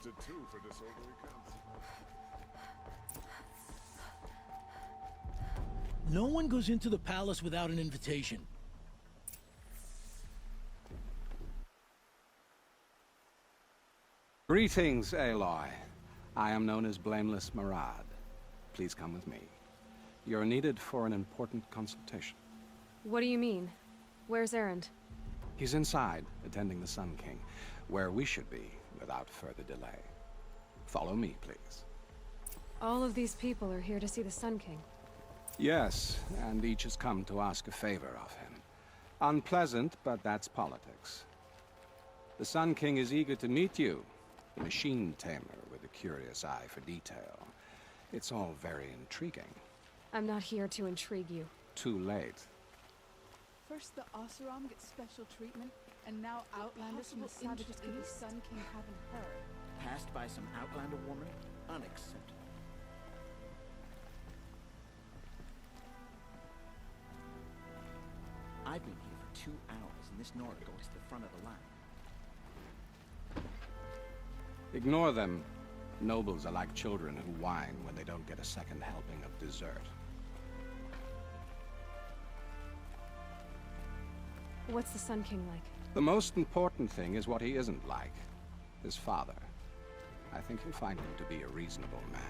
arrested too for disorderly conduct. No one goes into the palace without an invitation. Greetings, Aloy. I am known as Blameless Marad. Please come with me. You're needed for an important consultation. What do you mean? Where's Erend? He's inside, attending the Sun King, where we should be without further delay. Follow me, please. All of these people are here to see the Sun King. Yes, and each has come to ask a favor of him. Unpleasant, but that's politics. The Sun King is eager to meet you, the machine tamer with a curious eye for detail. It's all very intriguing. I'm not here to intrigue you. Too late. First the Oseram gets special treatment, and now Outlanders from the savages give the Sun King haven't heard. Passed by some Outlander woman? Unacceptable. I've been here for 2 hours, and this Nora goes to the front of the line. Ignore them. Nobles are like children who whine when they don't get a second helping of dessert. What's the Sun King like? The most important thing is what he isn't like. His father. I think you'll find him to be a reasonable man.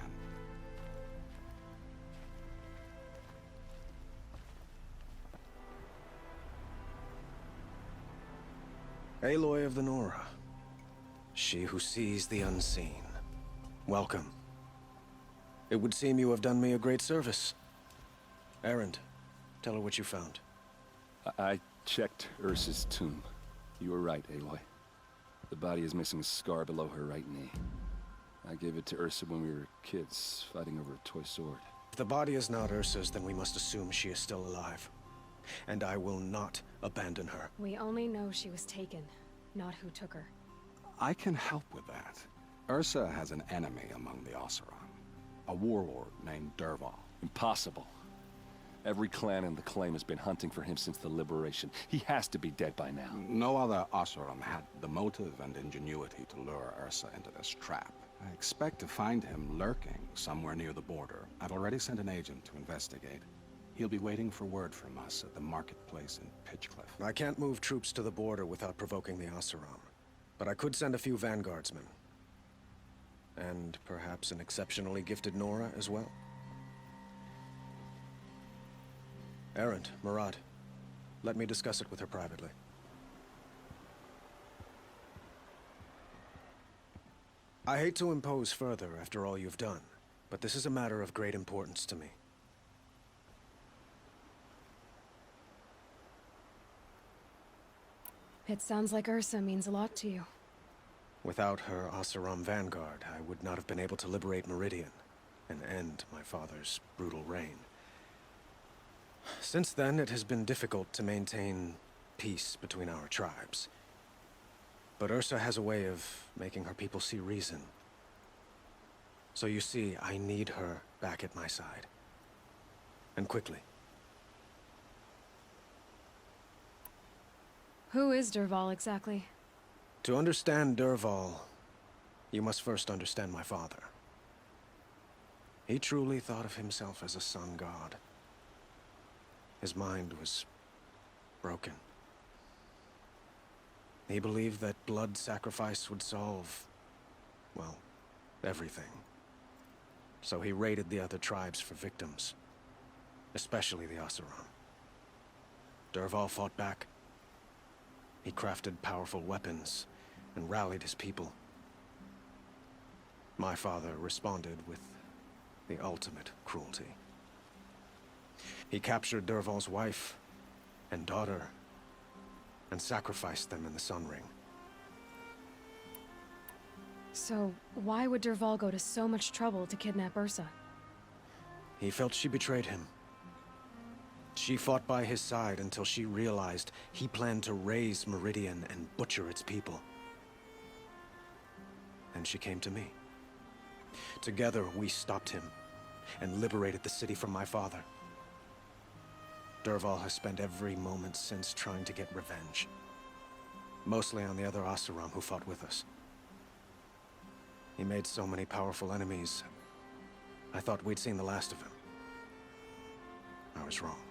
Aloy of the Nora. She who sees the unseen. Welcome. It would seem you have done me a great service. Erend, tell her what you found. I checked Ursa's tomb. You were right, Aloy. The body is missing a scar below her right knee. I gave it to Ursa when we were kids, fighting over a toy sword. If the body is not Ursa's, then we must assume she is still alive. And I will not abandon her. We only know she was taken, not who took her. I can help with that. Ursa has an enemy among the Oseram. A warlord named Dervahl. Impossible. Every clan in the Claim has been hunting for him since the Liberation. He has to be dead by now. No other Oseram had the motive and ingenuity to lure Ursa into this trap. I expect to find him lurking somewhere near the border. I've already sent an agent to investigate. He'll be waiting for word from us at the marketplace in Pitchcliff. I can't move troops to the border without provoking the Oseram. But I could send a few vanguardsmen. And perhaps an exceptionally gifted Nora as well. Erend, Marad, let me discuss it with her privately. I hate to impose further after all you've done, but this is a matter of great importance to me. It sounds like Ursa means a lot to you. Without her Oseram vanguard, I would not have been able to liberate Meridian and end my father's brutal reign. Since then, it has been difficult to maintain peace between our tribes. But Ursa has a way of making her people see reason. So you see, I need her back at my side. And quickly. Who is Dervahl exactly? To understand Dervahl, you must first understand my father. He truly thought of himself as a sun god. His mind was broken. He believed that blood sacrifice would solve, well, everything. So he raided the other tribes for victims, especially the Oseram. Dervahl fought back. He crafted powerful weapons and rallied his people. My father responded with the ultimate cruelty. He captured Dervahl's wife and daughter and sacrificed them in the Sun Ring. So, why would Dervahl go to so much trouble to kidnap Ursa? He felt she betrayed him. She fought by his side until she realized he planned to raise Meridian and butcher its people. And she came to me. Together, we stopped him and liberated the city from my father. Dervahl has spent every moment since trying to get revenge. Mostly on the other Oseram who fought with us. He made so many powerful enemies. I thought we'd seen the last of him. I was wrong.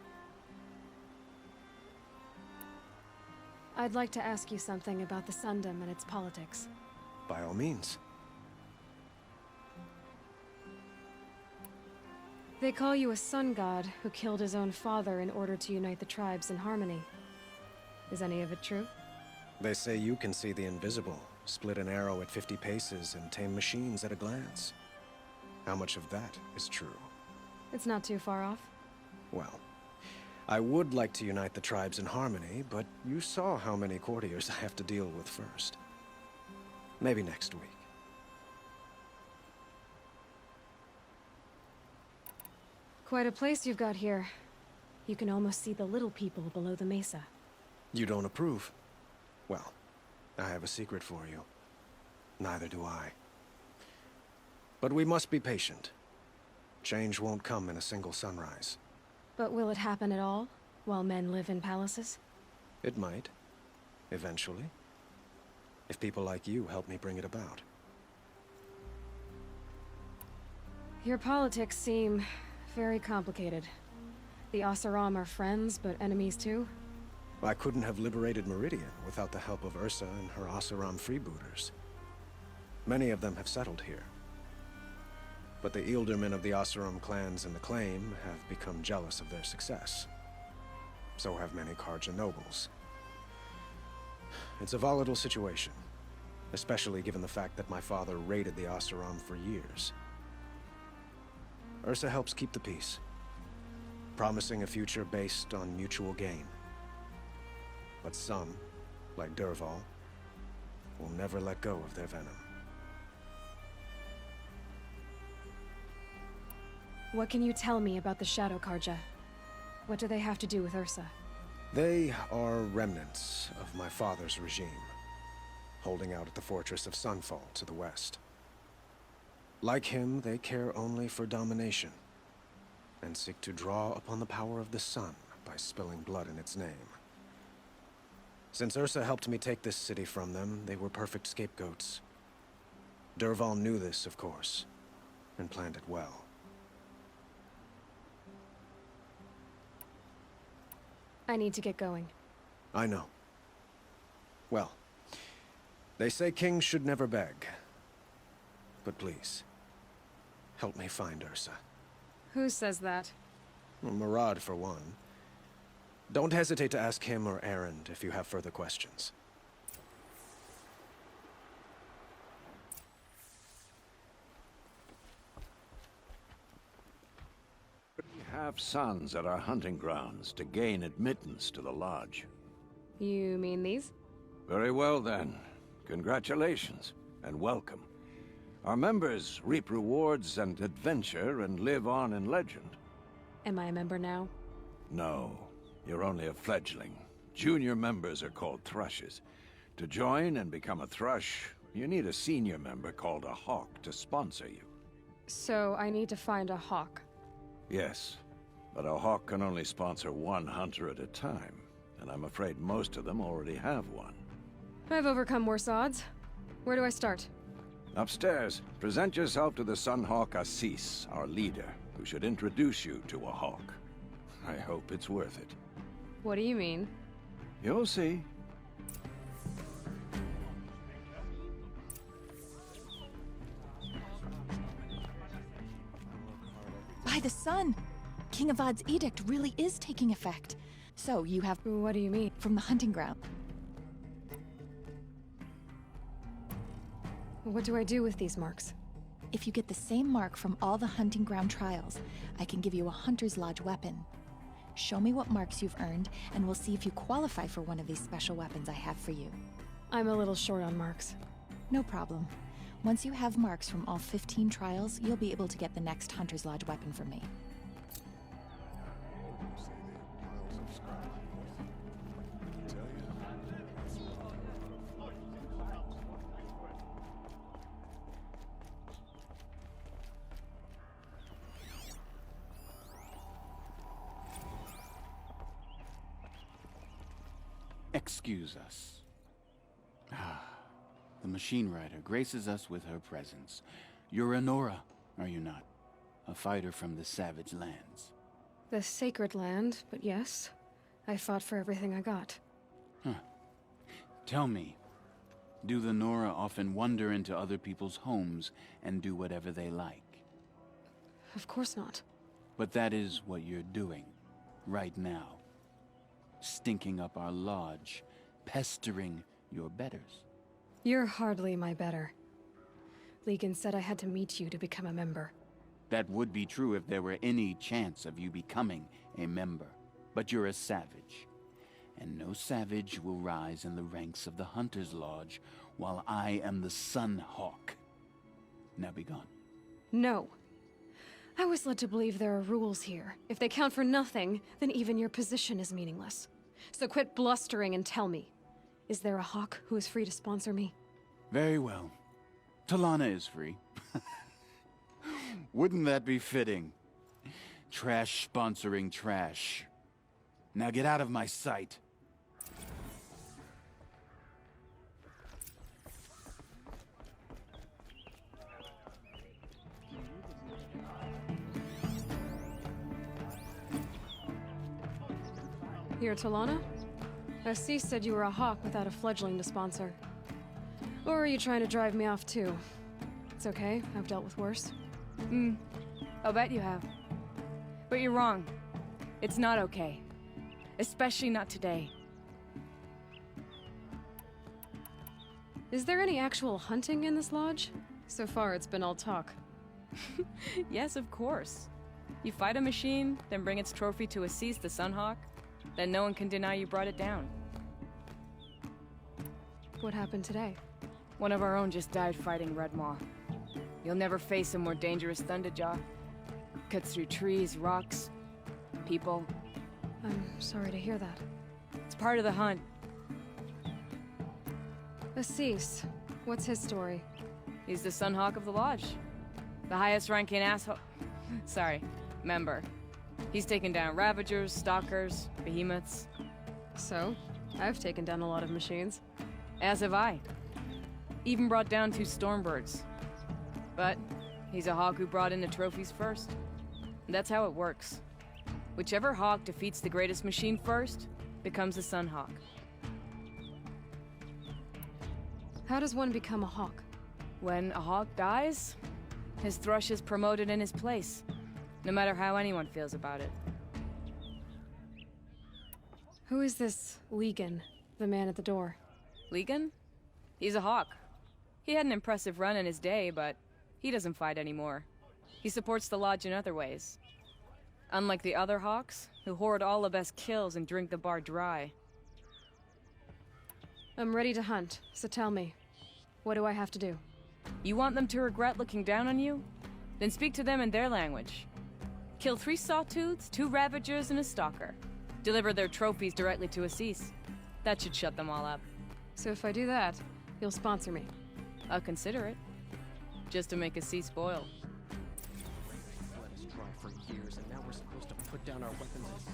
I'd like to ask you something about the Sundom and its politics. By all means. They call you a sun god who killed his own father in order to unite the tribes in harmony. Is any of it true? They say you can see the invisible, split an arrow at 50 paces, and tame machines at a glance. How much of that is true? It's not too far off. Well, I would like to unite the tribes in harmony, but you saw how many courtiers I have to deal with first. Maybe next week. Quite a place you've got here. You can almost see the little people below the mesa. You don't approve? Well, I have a secret for you. Neither do I. But we must be patient. Change won't come in a single sunrise. But will it happen at all, while men live in palaces? It might. Eventually. If people like you help me bring it about. Your politics seem very complicated. The Oseram are friends, but enemies too? I couldn't have liberated Meridian without the help of Ursa and her Oseram freebooters. Many of them have settled here. But the Ealdormen of the Oseram clans in the Claim have become jealous of their success. So have many Carja nobles. It's a volatile situation, especially given the fact that my father raided the Oseram for years. Ursa helps keep the peace, promising a future based on mutual gain. But some, like Dervahl, will never let go of their venom. What can you tell me about the Shadow Carja? What do they have to do with Ursa? They are remnants of my father's regime, holding out at the fortress of Sunfall to the west. Like him, they care only for domination, and seek to draw upon the power of the sun by spilling blood in its name. Since Ursa helped me take this city from them, they were perfect scapegoats. Dervahl knew this, of course, and planned it well. I need to get going. I know. Well, they say kings should never beg. But please, help me find Ursa. Who says that? Well, Murad, for one. Don't hesitate to ask him or Erend if you have further questions. We have sons at our hunting grounds to gain admittance to the lodge. You mean these? Very well then. Congratulations, and welcome. Our members reap rewards and adventure and live on in legend. Am I a member now? No, you're only a fledgling. Junior members are called thrushes. To join and become a thrush, you need a senior member called a hawk to sponsor you. So I need to find a hawk. Yes, but a hawk can only sponsor one hunter at a time, and I'm afraid most of them already have one. I've overcome worse odds. Where do I start? Upstairs, present yourself to the Sunhawk Assis, our leader, who should introduce you to a hawk. I hope it's worth it. What do you mean? You'll see. By the sun! King Avad's edict really is taking effect. So, you have... What do you mean? From the hunting ground. What do I do with these marks? If you get the same mark from all the hunting ground trials, I can give you a Hunter's Lodge weapon. Show me what marks you've earned, and we'll see if you qualify for one of these special weapons I have for you. I'm a little short on marks. No problem. Once you have marks from all 15 trials, you'll be able to get the next Hunter's Lodge weapon from me. Excuse us. the machine rider, graces us with her presence. You're a Nora, are you not? A fighter from the Savage Lands. The Sacred Land, but yes. I fought for everything I got. Huh. Tell me, do the Nora often wander into other people's homes and do whatever they like? Of course not. But that is what you're doing, right now. Stinking up our lodge, pestering your betters. You're hardly my better. Legan said I had to meet you to become a member. That would be true if there were any chance of you becoming a member. But you're a savage. And no savage will rise in the ranks of the Hunter's Lodge while I am the Sun Hawk. Now be gone. No. I was led to believe there are rules here. If they count for nothing, then even your position is meaningless. So quit blustering and tell me. Is there a Hawk who is free to sponsor me? Very well. Talana is free. Wouldn't that be fitting? Trash sponsoring trash. Now get out of my sight. You're Talana? Assis said you were a Hawk without a fledgling to sponsor. Or are you trying to drive me off too? It's okay, I've dealt with worse. I'll bet you have. But you're wrong. It's not okay. Especially not today. Is there any actual hunting in this lodge? So far, it's been all talk. Yes, of course. You fight a machine, then bring its trophy to Assis the Sunhawk, then no one can deny you brought it down. What happened today? One of our own just died fighting Red Maw. You'll never face a more dangerous Thunderjaw. Cuts through trees, rocks, people. I'm sorry to hear that. It's part of the hunt. Assis, what's his story? He's the Sunhawk of the Lodge. The highest ranking asshole... Sorry, member. He's taken down Ravagers, Stalkers, Behemoths. So? I've taken down a lot of machines. As have I. Even brought down 2 Stormbirds. But he's a Hawk who brought in the trophies first. And that's how it works. Whichever Hawk defeats the greatest machine first, becomes a Sunhawk. How does one become a Hawk? When a Hawk dies, his Thrush is promoted in his place. No matter how anyone feels about it. Who is this Legan, the man at the door? Legan? He's a Hawk. He had an impressive run in his day, but he doesn't fight anymore. He supports the Lodge in other ways. Unlike the other Hawks, who hoard all the best kills and drink the bar dry. I'm ready to hunt, so tell me. What do I have to do? You want them to regret looking down on you? Then speak to them in their language. Kill 3 Sawtooths, 2 Ravagers, and a Stalker. Deliver their trophies directly to Assis. That should shut them all up. So if I do that, you'll sponsor me? I'll consider it. Just to make Assis spoil. Let us try for years, and now we're supposed to put down our weapons and smile?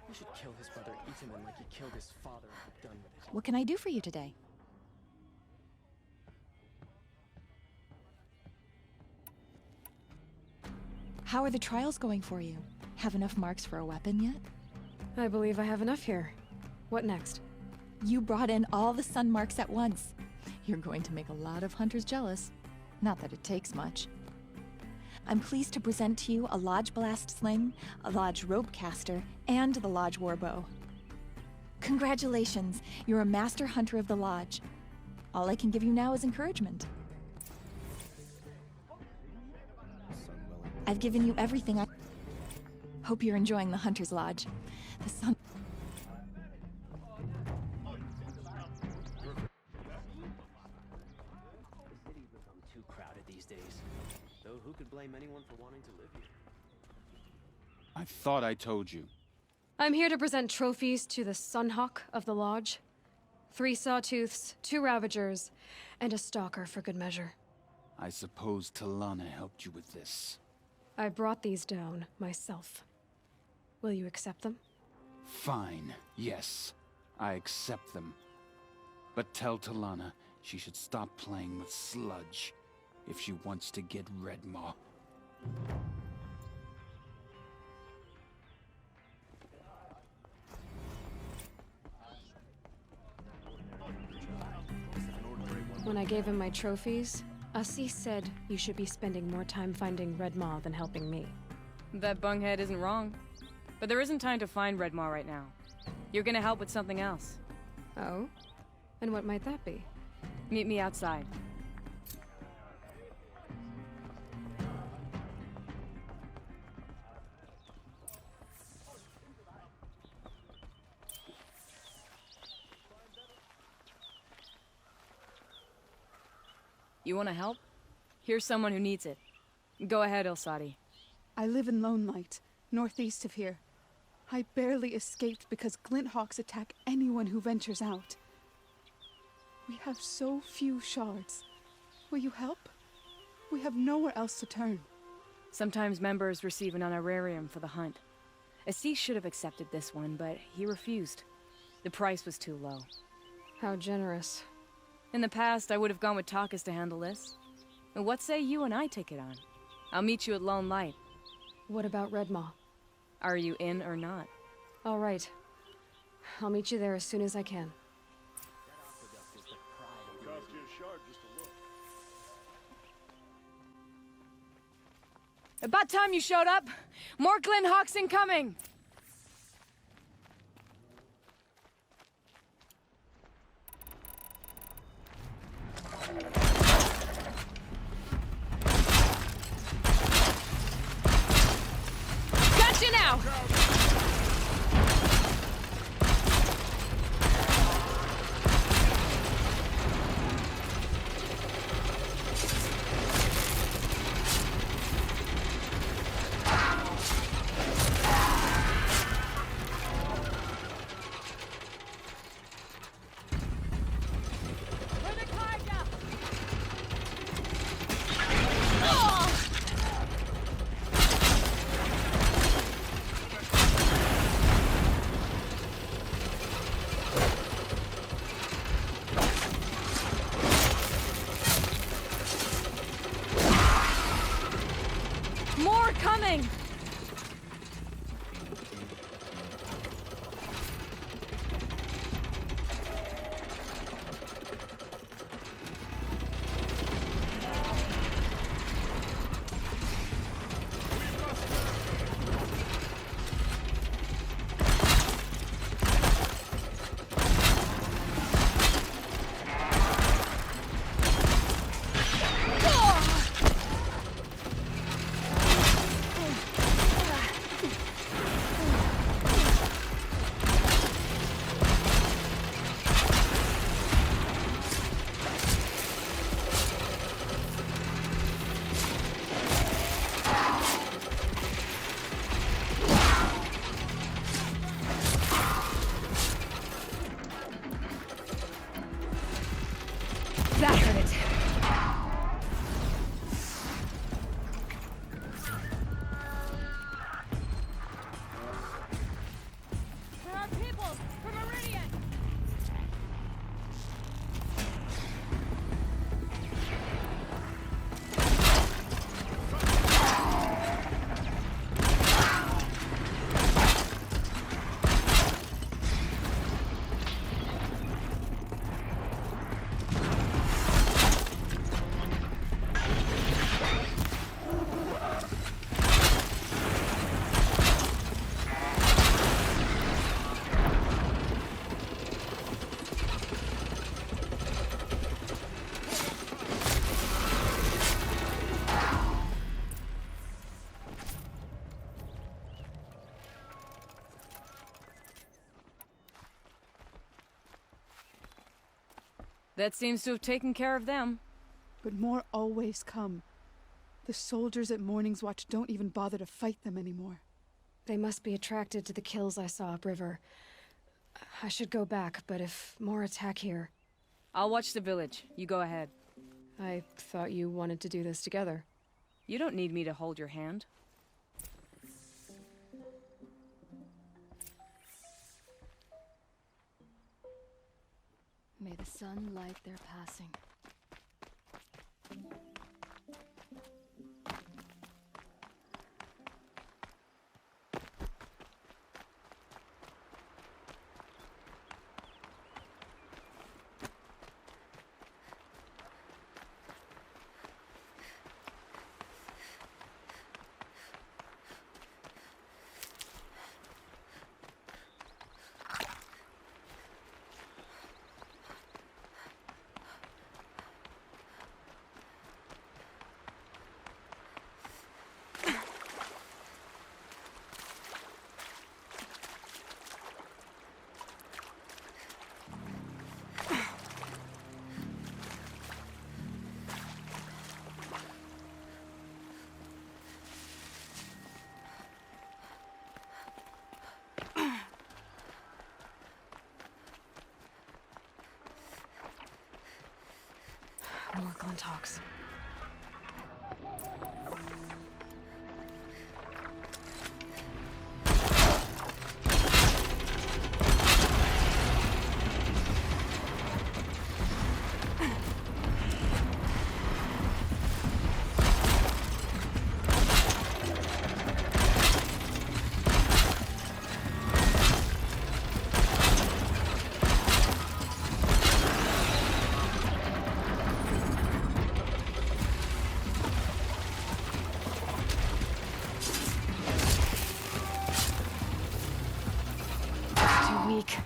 You should kill his brother Itaman like he killed his father and be done with it. What can I do for you today? How are the trials going for you? Have enough marks for a weapon yet? I believe I have enough here. What next? You brought in all the sun marks at once. You're going to make a lot of hunters jealous. Not that it takes much. I'm pleased to present to you a Lodge Blast Sling, a Lodge Rope Caster, and the Lodge Warbow. Congratulations! You're a master hunter of the Lodge. All I can give you now is encouragement. I've given you everything I... Hope you're enjoying the Hunter's Lodge. The sun... Too crowded these days. Though who could blame anyone for wanting to live here? I thought I told you. I'm here to present trophies to the Sunhawk of the Lodge. 3 sawtooths, 2 ravagers, and a stalker for good measure. I suppose Talana helped you with this. I brought these down myself. Will you accept them? Fine, yes. I accept them. But tell Talana she should stop playing with sludge if she wants to get Redmaw. When I gave him my trophies, Assis said you should be spending more time finding Redmaw than helping me. That bunghead isn't wrong. But there isn't time to find Redmaw right now. You're gonna help with something else. Oh? And what might that be? Meet me outside. You wanna help? Here's someone who needs it. Go ahead, Ilsati. I live in Lone Light, northeast of here. I barely escaped because Glinthawks attack anyone who ventures out. We have so few shards. Will you help? We have nowhere else to turn. Sometimes members receive an honorarium for the hunt. Assis should have accepted this one, but he refused. The price was too low. How generous. In the past, I would have gone with Takas to handle this. And what say you and I take it on? I'll meet you at Lone Light. What about Redmaw? Are you in or not? All right. I'll meet you there as soon as I can. Cost you a shard just to look. About time you showed up! More Glinthawks incoming! Gotcha now! More coming! That hurt. For our people, for Meridian! That seems to have taken care of them. But more always come. The soldiers at Morning's Watch don't even bother to fight them anymore. They must be attracted to the kills I saw upriver. I should go back, but if more attack here... I'll watch the village. You go ahead. I thought you wanted to do this together. You don't need me to hold your hand. May the sun light their passing. More Glinthawks. Weak.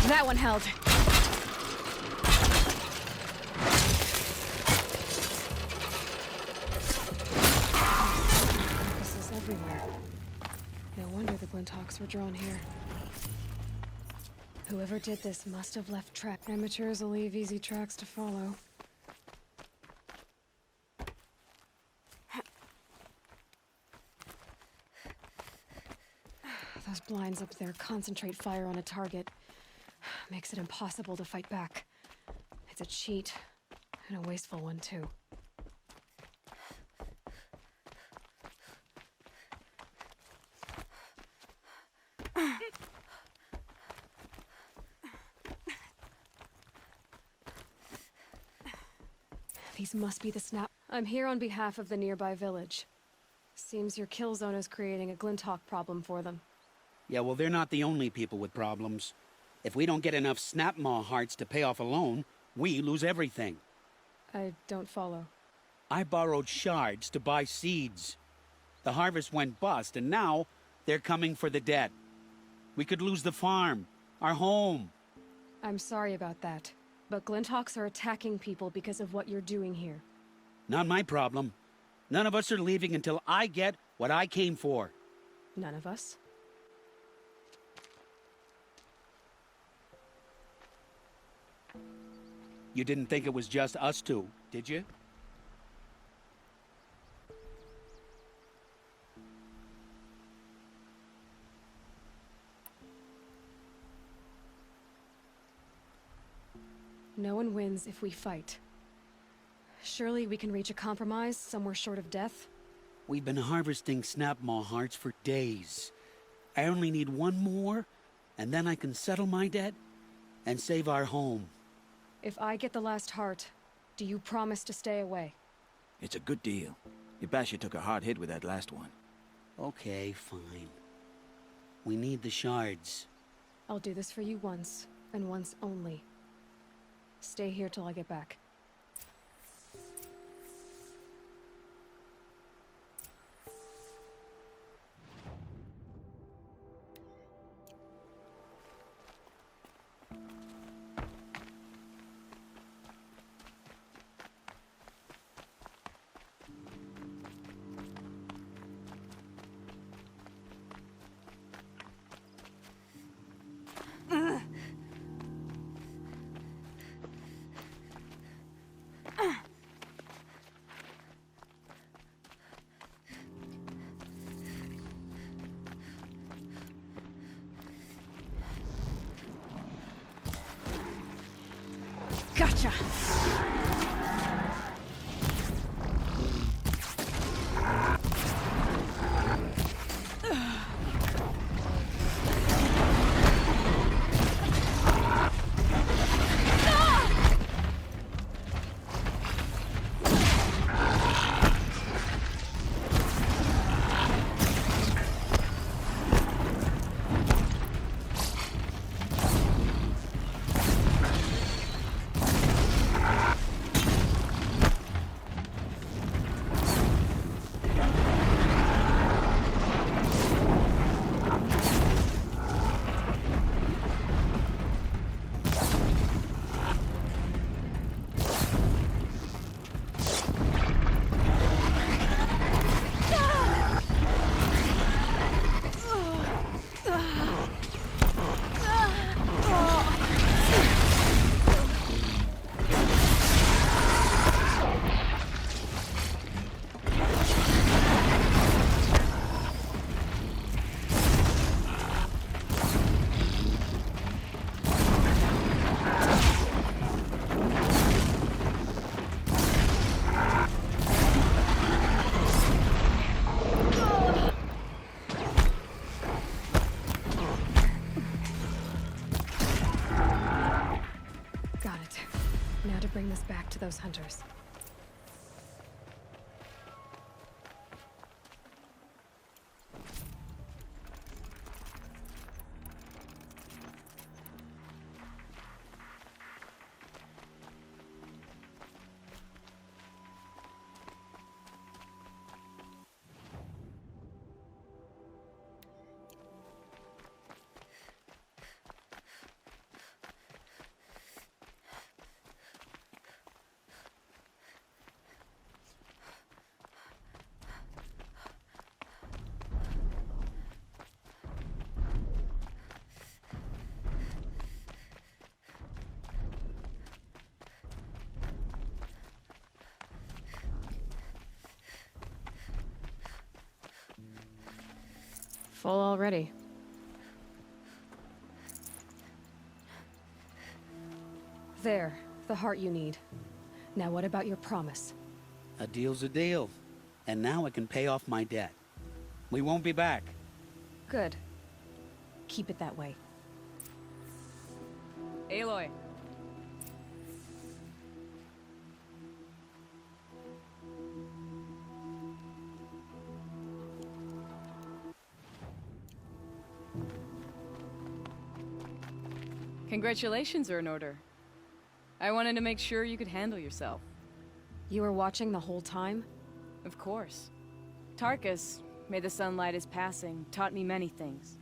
That one held. This is everywhere. No wonder the Glinthawks were drawn here. Whoever did this must have left tracks. Amateurs will leave easy tracks to follow. Those blinds up there concentrate fire on a target. Makes it impossible to fight back. It's a cheat, and a wasteful one, too. These must be the snap. I'm here on behalf of the nearby village. Seems your kill zone is creating a Glinthawk problem for them. Yeah, well, they're not the only people with problems. If we don't get enough Snapmaw hearts to pay off a loan, we lose everything. I don't follow. I borrowed shards to buy seeds. The harvest went bust, and now they're coming for the debt. We could lose the farm, our home. I'm sorry about that, but Glinthawks are attacking people because of what you're doing here. Not my problem. None of us are leaving until I get what I came for. None of us? You didn't think it was just us two, did you? No one wins if we fight. Surely we can reach a compromise somewhere short of death? We've been harvesting Snapmaw hearts for days. I only need one more, and then I can settle my debt and save our home. If I get the last heart, do you promise to stay away? It's a good deal. Yabasha took a hard hit with that last one. Okay, fine. We need the shards. I'll do this for you once, and once only. Stay here till I get back. Gotcha! Now to bring this back to those hunters. Full already. There, the heart you need. Now what about your promise? A deal's a deal. And now I can pay off my debt. We won't be back. Good. Keep it that way. Aloy. Congratulations are in order. I wanted to make sure you could handle yourself. You were watching the whole time? Of course. Tarkus, may the sunlight is passing, taught me many things.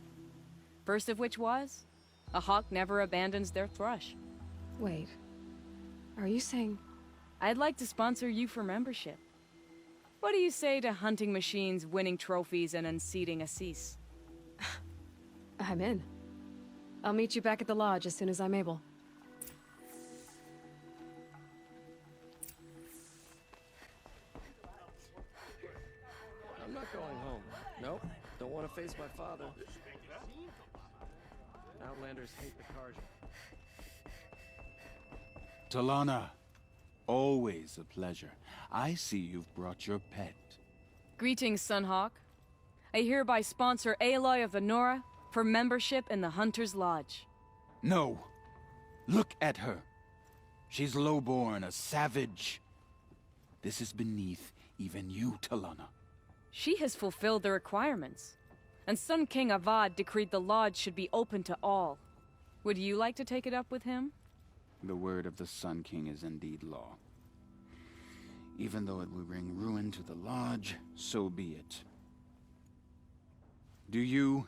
First of which was, a hawk never abandons their thrush. Wait. Are you saying... I'd like to sponsor you for membership. What do you say to hunting machines, winning trophies, and unseating Assis? I'm in. I'll meet you back at the lodge as soon as I'm able. I'm not going home. Nope. Don't want to face my father. Outlanders hate the Carja. Talana, always a pleasure. I see you've brought your pet. Greetings, Sunhawk. I hereby sponsor Aloy of the Nora for membership in the Hunter's Lodge. No. Look at her. She's lowborn, a savage. This is beneath even you, Talana. She has fulfilled the requirements. And Sun King Avad decreed the Lodge should be open to all. Would you like to take it up with him? The word of the Sun King is indeed law. Even though it will bring ruin to the Lodge, so be it. Do you,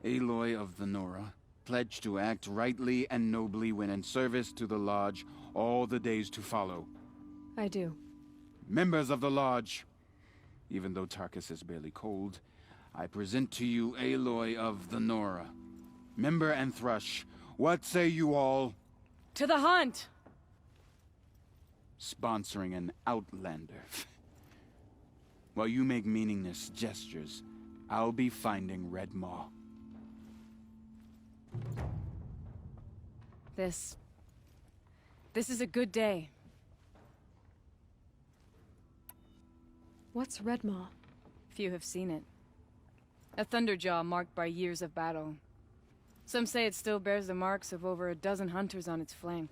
Aloy of the Nora, pledge to act rightly and nobly when in service to the Lodge all the days to follow? I do. Members of the Lodge, even though Tarkus is barely cold, I present to you Aloy of the Nora. Member and Thrush, what say you all? To the hunt! Sponsoring an outlander. While you make meaningless gestures, I'll be finding Red Maw. This is a good day. What's Redmaw? Few have seen it. A Thunderjaw marked by years of battle. Some say it still bears the marks of over a dozen hunters on its flank.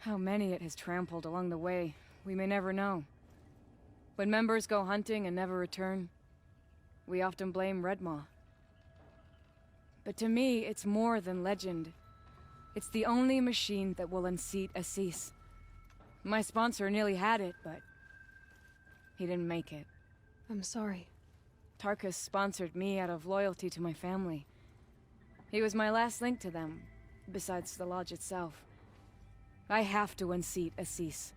How many it has trampled along the way, we may never know. When members go hunting and never return, we often blame Redmaw. But to me, it's more than legend. It's the only machine that will unseat Assis. My sponsor nearly had it, but he didn't make it. I'm sorry. Tarkus sponsored me out of loyalty to my family. He was my last link to them, besides the Lodge itself. I have to unseat Assis.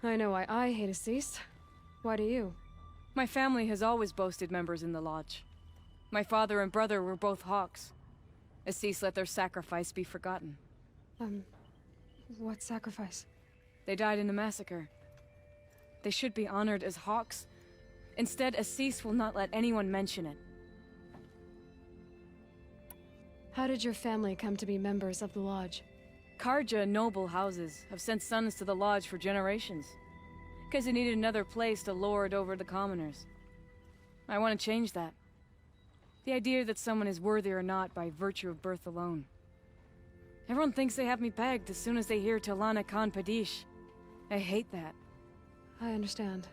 I know why I hate Assis. Why do you? My family has always boasted members in the Lodge. My father and brother were both Hawks. Assis let their sacrifice be forgotten. What sacrifice? They died in the massacre. They should be honored as Hawks. Instead, Assis will not let anyone mention it. How did your family come to be members of the Lodge? Karja noble houses have sent sons to the Lodge for generations. Because they needed another place to lord over the commoners. I want to change that. The idea that someone is worthy or not by virtue of birth alone. Everyone thinks they have me pegged as soon as they hear Talana Khan Padish. I hate that. I understand.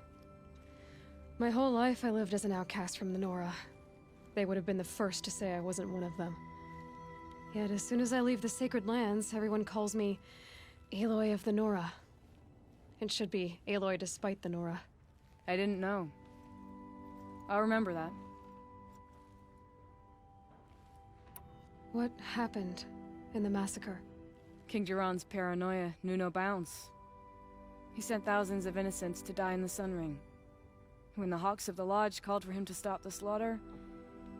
My whole life I lived as an outcast from the Nora. They would have been the first to say I wasn't one of them. Yet as soon as I leave the Sacred Lands, everyone calls me Aloy of the Nora. It should be Aloy despite the Nora. I didn't know. I'll remember that. What happened in the massacre? King Jiran's paranoia knew no bounds. He sent thousands of innocents to die in the Sun Ring. When the Hawks of the Lodge called for him to stop the slaughter,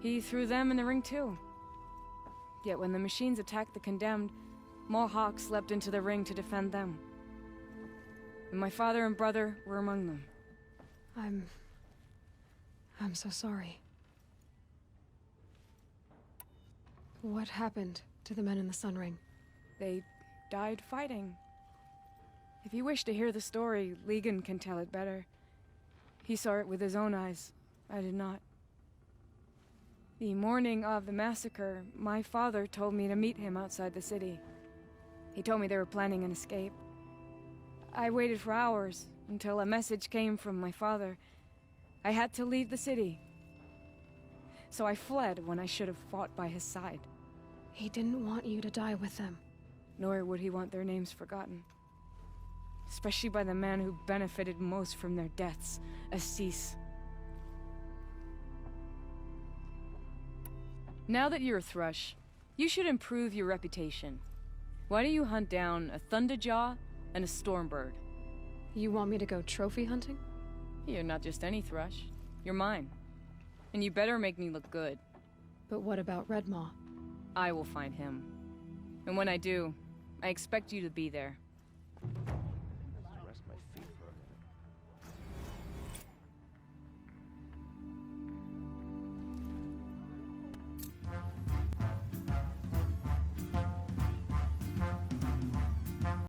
he threw them in the ring too. Yet when the machines attacked the condemned, more Hawks leapt into the ring to defend them. And my father and brother were among them. I'm so sorry. What happened to the men in the Sun Ring? They died fighting. If you wish to hear the story, Legan can tell it better. He saw it with his own eyes. I did not. The morning of the massacre, my father told me to meet him outside the city. He told me they were planning an escape. I waited for hours until a message came from my father. I had to leave the city. So I fled when I should have fought by his side. He didn't want you to die with them. Nor would he want their names forgotten. Especially by the man who benefited most from their deaths, Assis. Now that you're a Thrush, you should improve your reputation. Why don't you hunt down a Thunderjaw and a Stormbird? You want me to go trophy hunting? You're not just any Thrush. You're mine. And you better make me look good. But what about Redmaw? I will find him. And when I do, I expect you to be there.